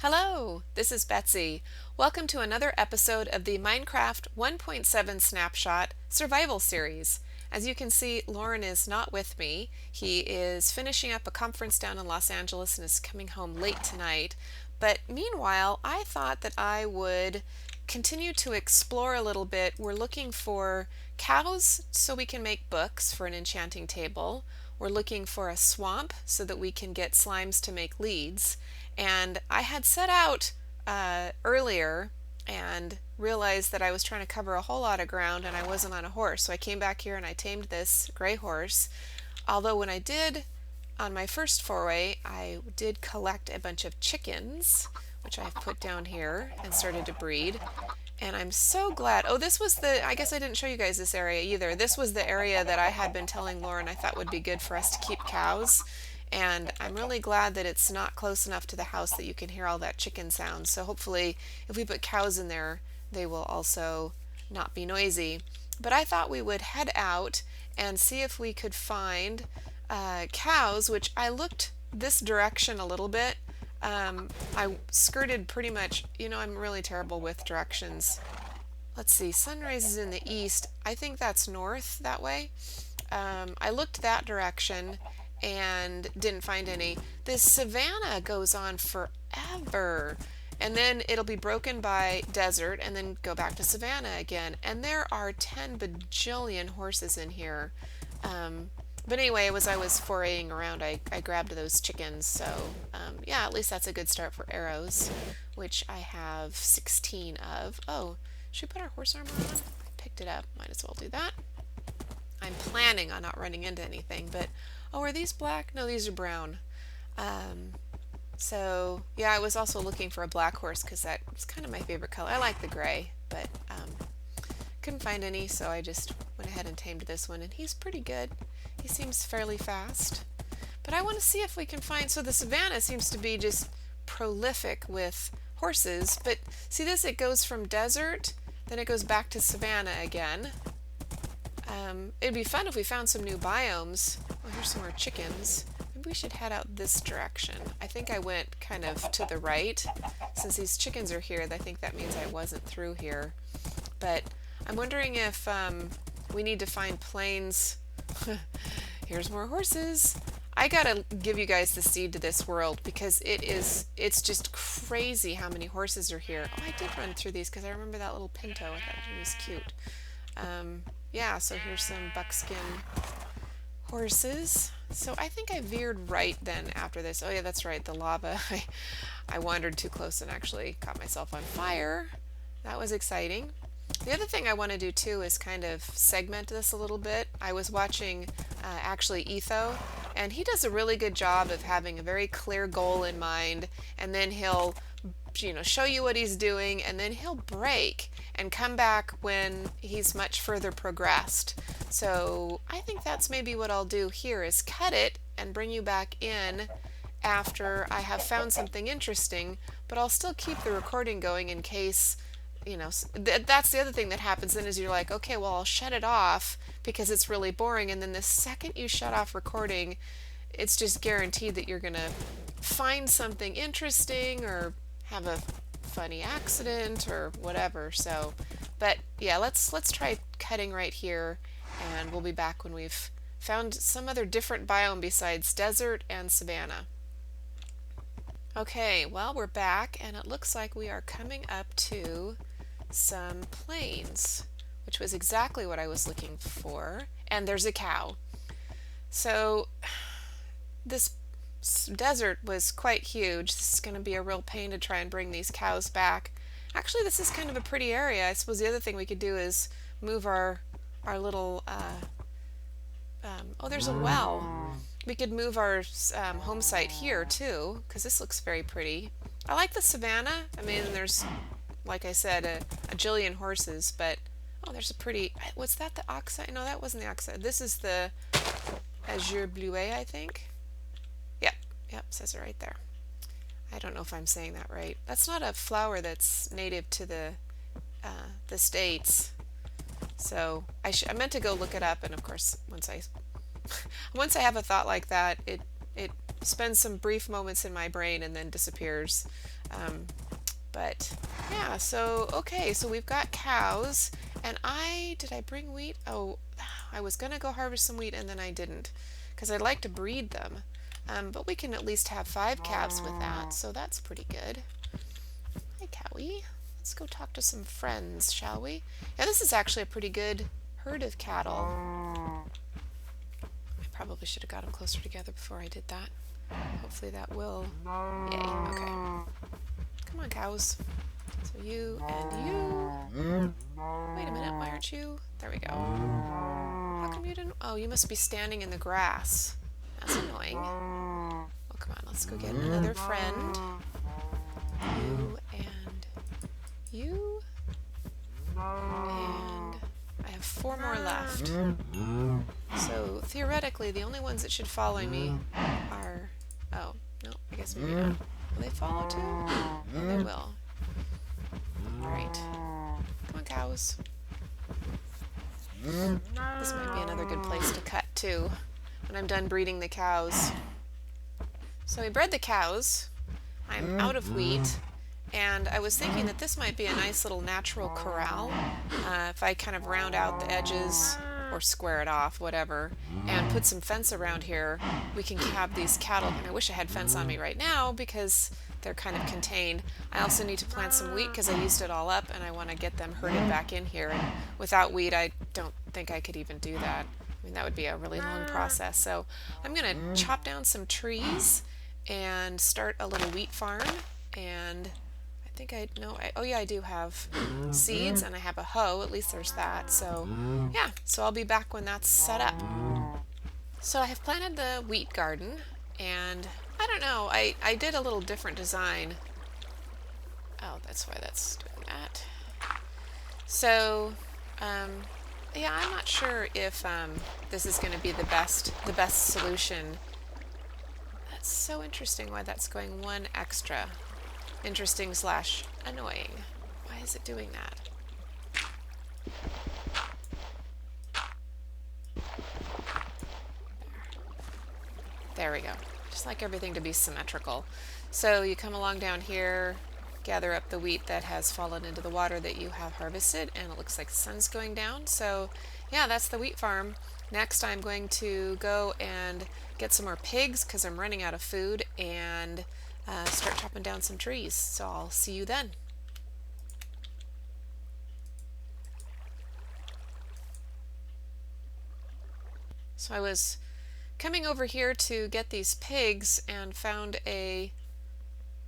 Hello, this is Betsy. Welcome to another episode of the Minecraft 1.7 Snapshot Survival Series. As you can see, Lauren is not with me. He is finishing up a conference down in Los Angeles and is coming home late tonight. But meanwhile, I thought that I would continue to explore a little bit. We're looking for cows so we can make books for an enchanting table. We're looking for a swamp so that we can get slimes to make leads. And I had set out earlier and realized that I was trying to cover a whole lot of ground and I wasn't on a horse. So I came back here and I tamed this gray horse. Although when I did on my first foray, I did collect a bunch of chickens, which I've put down here and started to breed. And I'm so glad. Oh, this was I guess I didn't show you guys this area either. This was the area that I had been telling Lauren I thought would be good for us to keep cows. And I'm really glad that it's not close enough to the house that you can hear all that chicken sound. So hopefully if we put cows in there, they will also not be noisy. But I thought we would head out and see if we could find cows, which I looked this direction a little bit. I skirted pretty much, I'm really terrible with directions. Let's see, sunrise is in the east. I think that's north that way. I looked that direction and didn't find any. This savanna goes on forever. And then it'll be broken by desert and then go back to savanna again. And there are 10 bajillion horses in here. But anyway, as I was foraying around, I grabbed those chickens. So yeah, at least that's a good start for arrows, which I have 16 of. Oh, should we put our horse armor on? I picked it up. Might as well do that. I'm planning on not running into anything, but oh, are these black? No, these are brown. So yeah, I was also looking for a black horse because that's kind of my favorite color. I like the gray, but couldn't find any, so I just went ahead and tamed this one, and he's pretty good. He seems fairly fast. But I want to see if we can find, so the savanna seems to be just prolific with horses, but see this, it goes from desert, then it goes back to savanna again. It'd be fun if we found some new biomes. Oh, here's some more chickens. Maybe we should head out this direction. I think I went kind of to the right. Since these chickens are here, I think that means I wasn't through here. But I'm wondering if we need to find plains. Here's more horses. I gotta give you guys the seed to this world because it's just crazy how many horses are here. Oh, I did run through these because I remember that little pinto. I thought he was cute. Yeah, so here's some buckskin horses. So I think I veered right then after this. Oh yeah, that's right, the lava. I wandered too close and actually caught myself on fire. That was exciting. The other thing I want to do too is kind of segment this a little bit. I was watching actually Etho, and he does a really good job of having a very clear goal in mind, and then he'll show you what he's doing, and then he'll break and come back when he's much further progressed. So I think that's maybe what I'll do here is cut it and bring you back in after I have found something interesting, but I'll still keep the recording going in case that's the other thing that happens then is you're like, okay, well, I'll shut it off because it's really boring, and then the second you shut off recording, it's just guaranteed that you're gonna find something interesting or have a funny accident or whatever. So, but yeah, let's try cutting right here, and we'll be back when we've found some other different biome besides desert and savanna. Okay, well, we're back, and it looks like we are coming up to some plains, which was exactly what I was looking for. And there's a cow. So this desert was quite huge. This is going to be a real pain to try and bring these cows back. Actually, this is kind of a pretty area. I suppose the other thing we could do is move our little oh, there's a well. We could move our home site here too, because this looks very pretty. I like the savanna. I mean, there's, like I said, a jillion horses, but oh, there's a pretty, what's that, the oxide? No, that wasn't the oxide. This is the azure bleuet, I think. Yep, says it right there. I don't know if I'm saying that right. That's not a flower that's native to the States. So I meant to go look it up, and of course, once I have a thought like that, it spends some brief moments in my brain and then disappears. But yeah, so okay, so we've got cows, and did I bring wheat? Oh, I was gonna go harvest some wheat and then I didn't, because I'd like to breed them. But we can at least have 5 calves with that, so that's pretty good. Hi, Cowie. Let's go talk to some friends, shall we? Yeah, this is actually a pretty good herd of cattle. I probably should have got them closer together before I did that. Hopefully that will. Yay, okay. Come on, cows. So you and you. Wait a minute, why aren't you? There we go. How come you didn't? Oh, you must be standing in the grass. That's annoying. Well, come on, let's go get another friend. You and you. And I have 4 more left. So theoretically, the only ones that should follow me are. Oh, no, I guess maybe not. Will they follow too? Oh, they will. Alright. Come on, cows. This might be another good place to cut too, when I'm done breeding the cows. So we bred the cows. I'm out of wheat. And I was thinking that this might be a nice little natural corral. If I kind of round out the edges or square it off, whatever, and put some fence around here, we can have these cattle. And I wish I had fence on me right now because they're kind of contained. I also need to plant some wheat because I used it all up and I want to get them herded back in here. And without wheat, I don't think I could even do that. I mean, that would be a really long process. So I'm going to chop down some trees and start a little wheat farm. And oh yeah, I do have seeds and I have a hoe, at least there's that. So yeah, so I'll be back when that's set up. So I have planted the wheat garden, and I don't know, I did a little different design. Oh, that's why that's doing that. So yeah, I'm not sure if this is going to be the best solution. That's so interesting why that's going 1 extra. Interesting / annoying. Why is it doing that? There we go. Just like everything to be symmetrical. So you come along down here, gather up the wheat that has fallen into the water that you have harvested, and it looks like the sun's going down. So yeah, that's the wheat farm. Next I'm going to go and get some more pigs because I'm running out of food, and start chopping down some trees. So I'll see you then. So I was coming over here to get these pigs and found a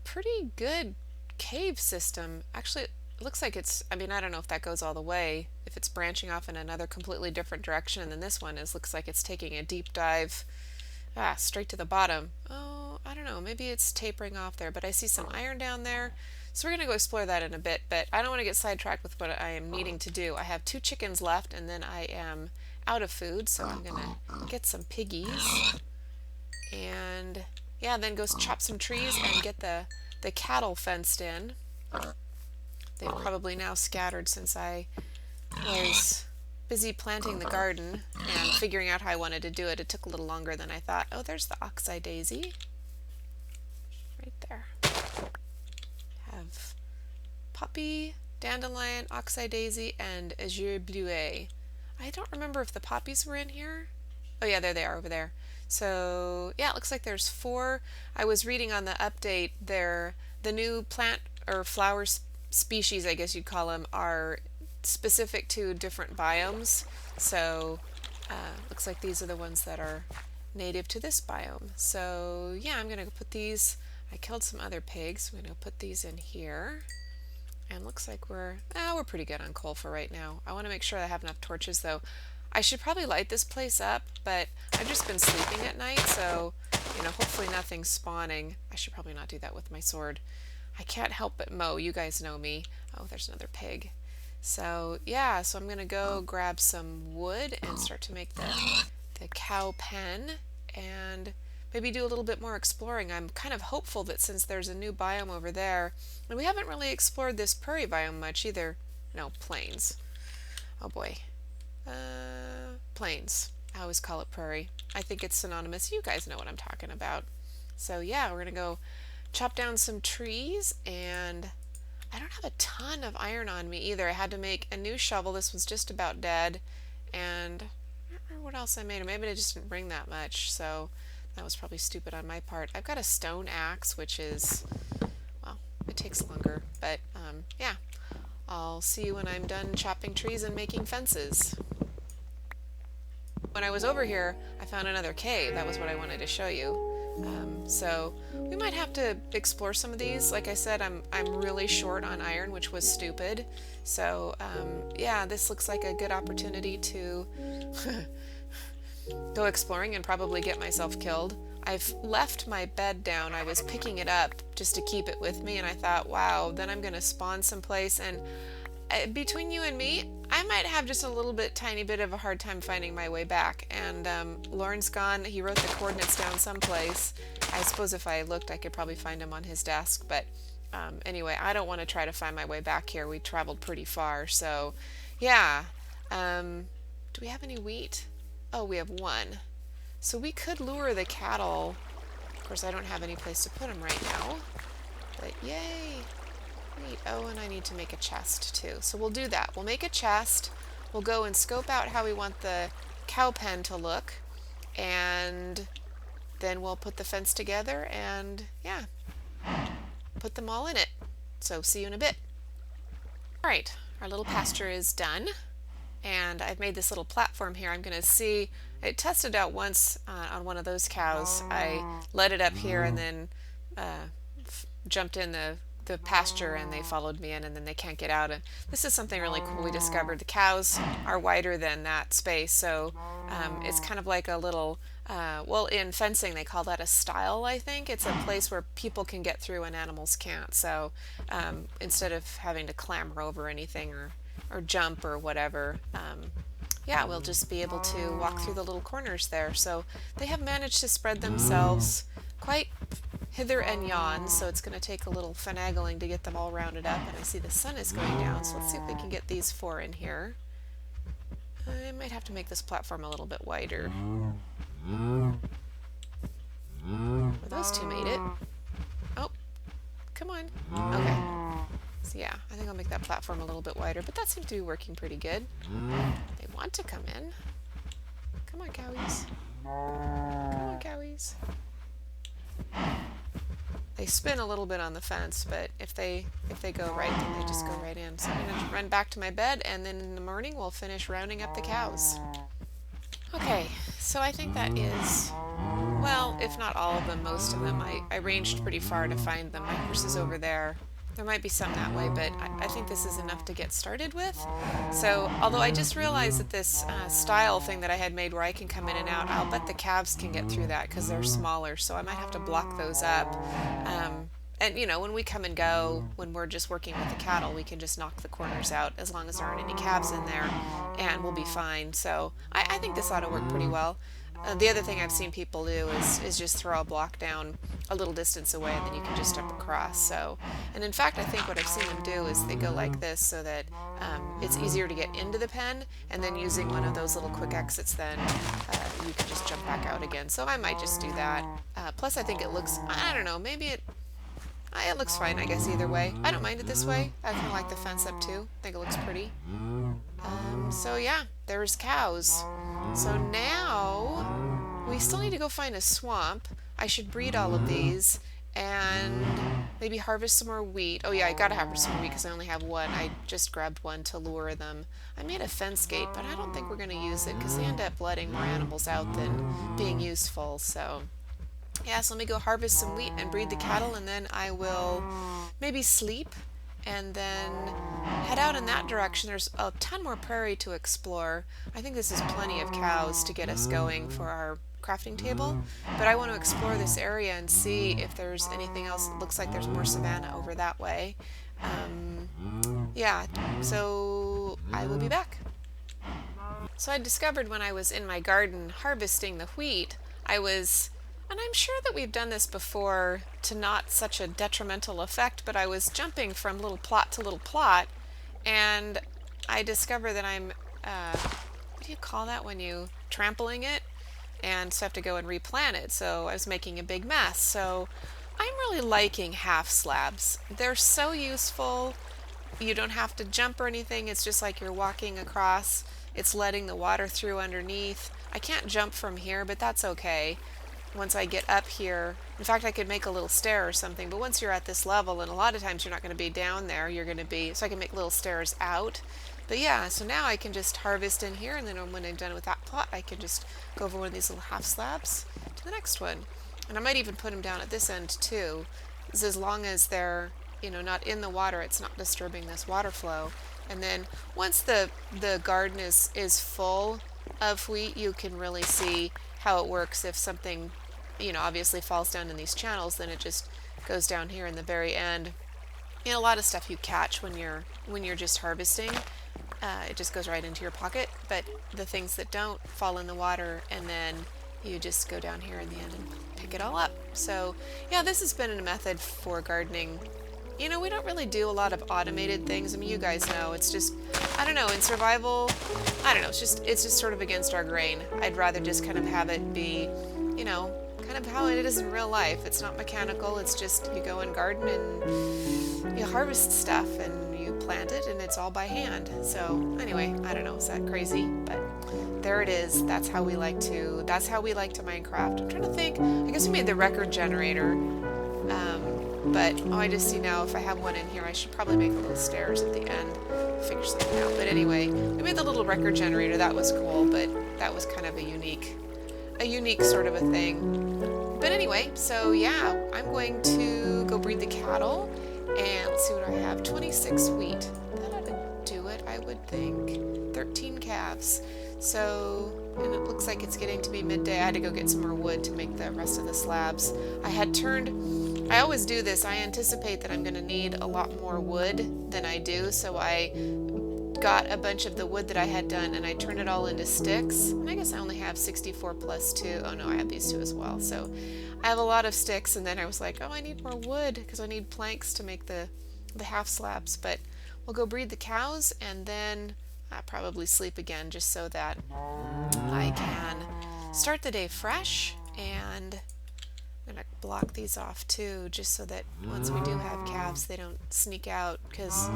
pretty good cave system. Actually, it looks like I don't know if that goes all the way, if it's branching off in another completely different direction than this one is. Looks like it's taking a deep dive straight to the bottom. Oh, I don't know, maybe it's tapering off there, but I see some iron down there. So we're going to go explore that in a bit, but I don't want to get sidetracked with what I am needing to do. I have 2 chickens left, and then I am out of food, so I'm going to get some piggies. And yeah, then go chop some trees and get the cattle fenced in. They've probably now scattered since I was busy planting the garden and figuring out how I wanted to do it. It took a little longer than I thought. Oh, there's the oxeye daisy. Right there. Have poppy, dandelion, oxeye daisy, and azure bleuet. I don't remember if the poppies were in here. Oh yeah, there they are over there. So yeah, it looks like there's 4. I was reading on the update there, the new plant or flower species, I guess you'd call them, are specific to different biomes. So looks like these are the ones that are native to this biome. So yeah, I'm gonna put these. I killed some other pigs. I'm gonna put these in here. And looks like we're pretty good on coal for right now. I want to make sure I have enough torches though. I should probably light this place up, but I've just been sleeping at night, so hopefully nothing's spawning. I should probably not do that with my sword. I can't help but mow. You guys know me. Oh, there's another pig. So yeah, so I'm gonna go grab some wood and start to make the cow pen and maybe do a little bit more exploring. I'm kind of hopeful that since there's a new biome over there, and we haven't really explored this prairie biome much either. No, plains. Oh boy. Plains. I always call it prairie. I think it's synonymous. You guys know what I'm talking about. So yeah, we're gonna go chop down some trees, and I don't have a ton of iron on me either. I had to make a new shovel. This was just about dead, and I don't remember what else I made. Or maybe I just didn't bring that much, so that was probably stupid on my part. I've got a stone axe, which is, well, it takes longer, but yeah. I'll see you when I'm done chopping trees and making fences. When I was over here, I found another cave. That was what I wanted to show you. So we might have to explore some of these. Like I said, I'm really short on iron, which was stupid. So yeah, this looks like a good opportunity to go exploring and probably get myself killed. I've left my bed down. I was picking it up just to keep it with me, and I thought, wow, then I'm going to spawn someplace, and between you and me, I might have just a little bit, tiny bit of a hard time finding my way back. And Lauren's gone. He wrote the coordinates down someplace. I suppose if I looked, I could probably find him on his desk. But anyway, I don't want to try to find my way back here. We traveled pretty far. So yeah. Do we have any wheat? Oh, we have one. So we could lure the cattle. Of course, I don't have any place to put them right now. But yay. Wheat. Oh, and I need to make a chest too. So we'll do that. We'll make a chest. We'll go and scope out how we want the cow pen to look. And then we'll put the fence together and, yeah, put them all in it. So see you in a bit. Alright, our little pasture is done. And I've made this little platform here. I'm going to see, I tested out once on one of those cows. I led it up here and then jumped in the pasture, and they followed me in, and then they can't get out. And this is something really cool we discovered. The cows are wider than that space, so it's kind of like a little, well, in fencing they call that a stile, I think. It's a place where people can get through and animals can't. So instead of having to clamber over anything or jump or whatever, yeah, we'll just be able to walk through the little corners there. So they have managed to spread themselves quite hither and yon, so it's going to take a little finagling to get them all rounded up. And I see the sun is going down, so let's see if we can get these four in here. I might have to make this platform a little bit wider. Well, those two made it. Oh, come on. Okay. So yeah, I think I'll make that platform a little bit wider, but that seems to be working pretty good. They want to come in. Come on, cowies. Come on, cowies. They spin a little bit on the fence, but if they go right, then they just go right in. So I'm going to run back to my bed, and then in the morning we'll finish rounding up the cows. Okay, so I think that is, well, if not all of them, most of them. I ranged pretty far to find them. My horse is over there. There might be some that way, but I think this is enough to get started with. So, although I just realized that this stile thing that I had made where I can come in and out, I'll bet the calves can get through that because they're smaller, so I might have to block those up. And, you know, when we come and go, when we're just working with the cattle, we can just knock the corners out as long as there aren't any calves in there, and we'll be fine. So, I think this ought to work pretty well. The other thing I've seen people do is just throw a block down a little distance away, and then you can just step across. So, and in fact, I think what I've seen them do is they go like this so that it's easier to get into the pen, and then using one of those little quick exits, then you can just jump back out again. So I might just do that. Plus, I think it looks, I don't know, maybe it looks fine, I guess, either way. I don't mind it this way. I kind of like the fence up too. I think it looks pretty. So yeah, there's cows. So now we still need to go find a swamp. I should breed all of these and maybe harvest some more wheat. Oh yeah, I gotta harvest some more wheat because I only have one. I just grabbed one to lure them. I made a fence gate, but I don't think we're gonna use it because they end up letting more animals out than being useful. So yeah, so let me go harvest some wheat and breed the cattle, and then I will maybe sleep and then head out in that direction. There's a ton more prairie to explore. I think this is plenty of cows to get us going for our crafting table, but I want to explore this area and see if there's anything else. It looks like there's more savanna over that way. Yeah, so I will be back. So I discovered when I was in my garden harvesting the wheat, and I'm sure that we've done this before to not such a detrimental effect, but I was jumping from little plot to little plot, and I discovered that I'm, what do you call that when you trampling it? And so I have to go and replant it. So I was making a big mess. So I'm really liking half slabs. They're so useful. You don't have to jump or anything. It's just like you're walking across. It's letting the water through underneath. I can't jump from here, but that's okay. Once I get up here, in fact, I could make a little stair or something, but once you're at this level, and a lot of times you're not going to be down there, you're going to be, so I can make little stairs out. But yeah, so now I can just harvest in here, and then when I'm done with that plot, I can just go over one of these little half slabs to the next one. And I might even put them down at this end too, as long as they're, not in the water, it's not disturbing this water flow. And then once the garden is full of wheat, you can really see how it works. If something, obviously falls down in these channels, then it just goes down here in the very end. A lot of stuff you catch when you're just harvesting, it just goes right into your pocket. But the things that don't fall in the water, and then you just go down here in the end and pick it all up. So yeah, this has been a method for gardening. We don't really do a lot of automated things. I mean, you guys know, it's just, I don't know, in survival, I don't know, it's just sort of against our grain. I'd rather just kind of have it be, kind of how it is in real life. It's not mechanical, it's just you go and garden and you harvest stuff and you plant it, and it's all by hand. So anyway, I don't know, is that crazy? But there it is. That's how we like to Minecraft. I'm trying to think, I guess we made the record generator. But I just see now, if I have one in here, I should probably make the little stairs at the end, figure something out. But anyway, we made the little record generator. That was cool, but that was kind of a unique sort of a thing. But anyway, so yeah, I'm going to go breed the cattle, and let's see what I have. 26 wheat. That ought to do it, I would think. 13 calves. So, and it looks like it's getting to be midday. I had to go get some more wood to make the rest of the slabs. I always do this. I anticipate that I'm going to need a lot more wood than I do, so I got a bunch of the wood that I had done and I turned it all into sticks. And I guess I only have 64 plus 2. Oh no, I have these 2 as well. So I have a lot of sticks, and then I was like, oh, I need more wood because I need planks to make the half slabs. But we'll go breed the cows, and then I'll probably sleep again just so that I can start the day fresh. And I'm going to block these off too, just so that once we do have calves, they don't sneak out, because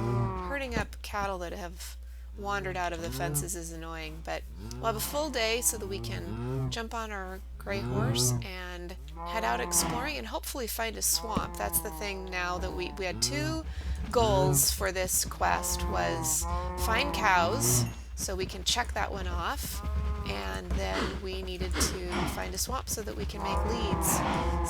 herding up cattle that have wandered out of the fences is annoying. But we'll have a full day so that we can jump on our gray horse and head out exploring and hopefully find a swamp. That's the thing now that we had 2 goals for this quest, was find cows, so we can check that one off, and then we needed to find a swamp so that we can make leads.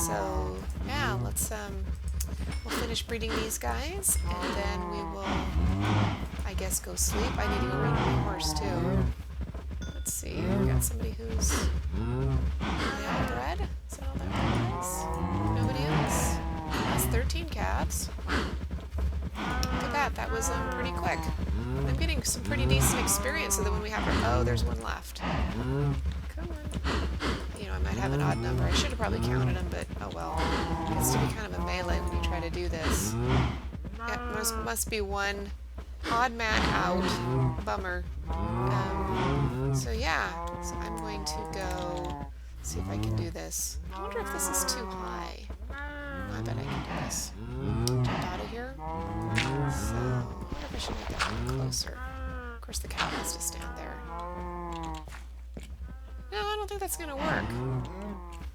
So yeah, we'll finish breeding these guys, and then we will, I guess, go sleep. I need to go run my horse too. Let's see, we got somebody who's out of bread. Is that all that is? Nobody else? That's 13 calves. Look at that. That was pretty quick. I'm getting some pretty decent experience so that when we have oh, there's one left. Come on. I might have an odd number. I should have probably counted them, but oh well. It gets to be kind of a melee when you try to do this. Yeah, must be one odd man out. Bummer. So yeah, so I'm going to go see if I can do this. I wonder if this is too high. I bet I can do this. Jump out of here. So, I wonder if I should make that one closer. Of course, the cow has to stand there. No, I don't think that's going to work.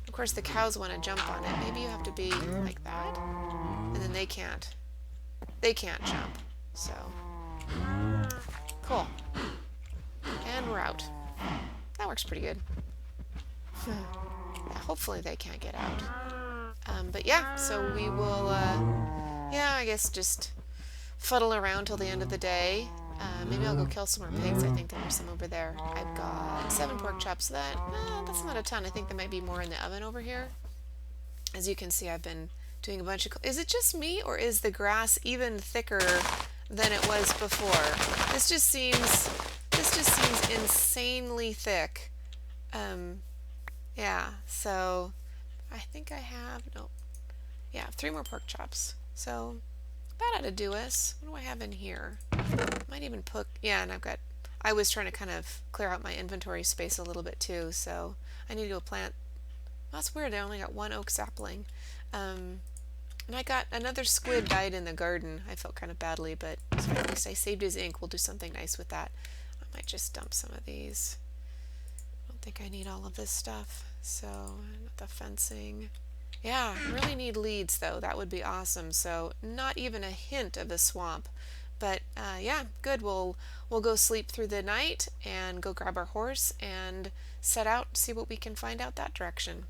Of course, the cows want to jump on it. Maybe you have to be like that. And then they can't. They can't jump. So, cool. And we're out. That works pretty good. Yeah, hopefully they can't get out. But yeah, so we will, I guess just fuddle around till the end of the day. Maybe I'll go kill some more pigs. I think there are some over there. I've got 7 pork chops. That's not a ton. I think there might be more in the oven over here. As you can see, I've been doing a bunch of... Is it just me, or is the grass even thicker than it was before? This just seems insanely thick. Yeah, so I think I have, 3 more pork chops. So that ought to do us. What do I have in here? Might even put, and I was trying to kind of clear out my inventory space a little bit too, so I need to go plant. Well, that's weird, I only got 1 oak sapling. And I got another squid died in the garden. I felt kind of badly, but so at least I saved his ink. We'll do something nice with that. I might just dump some of these. I don't think I need all of this stuff. So, the fencing. Yeah, really need leads though. That would be awesome. So, not even a hint of a swamp. But yeah, good. We'll go sleep through the night and go grab our horse and set out, see what we can find out that direction.